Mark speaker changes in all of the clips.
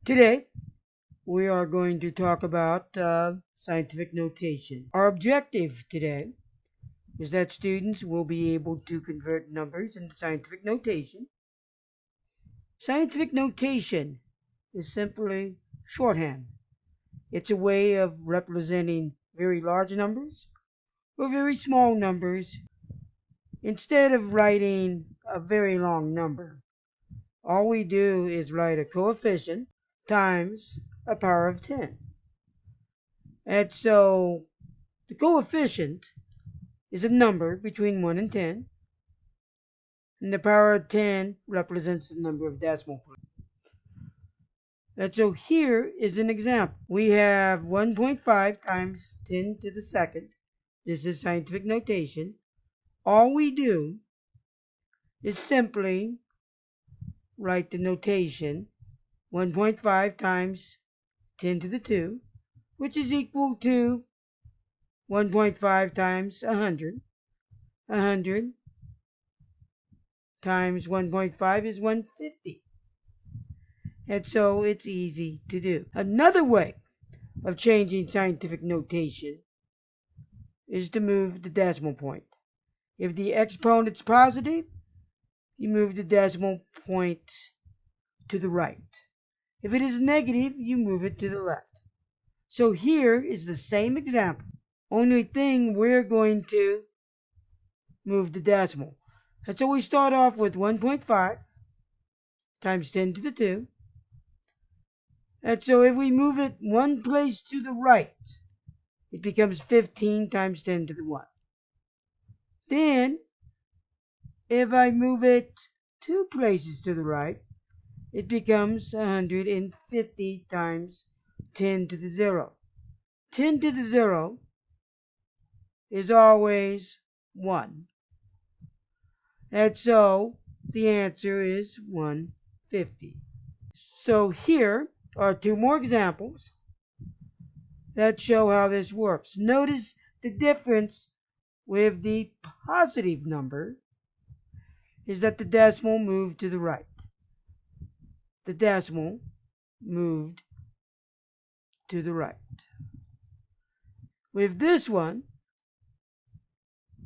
Speaker 1: Today, we are going to talk about scientific notation. Our objective today is that students will be able to convert numbers into scientific notation. Scientific notation is simply shorthand. It's a way of representing very large numbers or very small numbers. Instead of writing a very long number, all we do is write a coefficient times a power of 10. And so the coefficient is a number between 1 and 10, and the power of 10 represents the number of decimal places. And so here is an example. We have 1.5 times 10 to the second. This is scientific notation. All we do is simply write the notation 1.5 times 10 to the 2, which is equal to 1.5 times 100. 100 times 1.5 is 150. And so it's easy to do. Another way of changing scientific notation is to move the decimal point. If the exponent's positive, you move the decimal point to the right. If it is negative, you move it to the left. So here is the same example. Only thing, we're going to move the decimal. And so we start off with 1.5 times 10 to the 2. And so if we move it one place to the right, it becomes 15 times 10 to the 1. Then, if I move it two places to the right, it becomes 150 times 10 to the 0. 10 to the 0 is always 1. And so the answer is 150. So here are two more examples that show how this works. Notice the difference with the positive number is that the decimal moved to the right. The decimal moved to the right. With this one,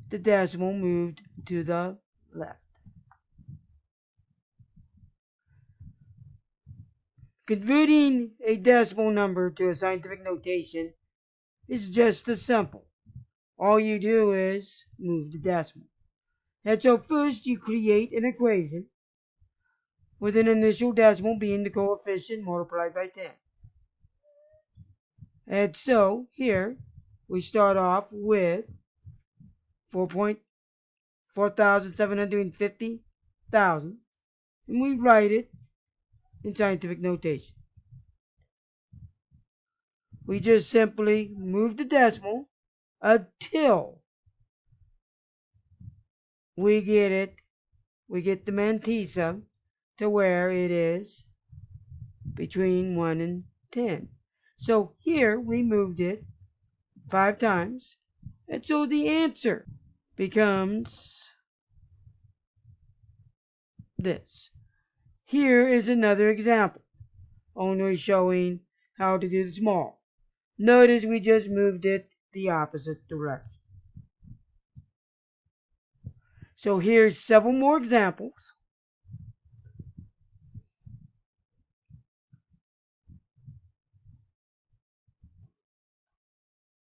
Speaker 1: the decimal moved to the left. Converting a decimal number to a scientific notation is just as simple. All you do is move the decimal. And so first you create an equation with an initial decimal being the coefficient multiplied by 10. And so here we start off with 4,750,000, and we write it in scientific notation. We just simply move the decimal until we get the mantissa to where it is between 1 and 10. So here we moved it 5 times, and so the answer becomes this. Here is another example, only showing how to do the small. Notice we just moved it the opposite direction. So here's several more examples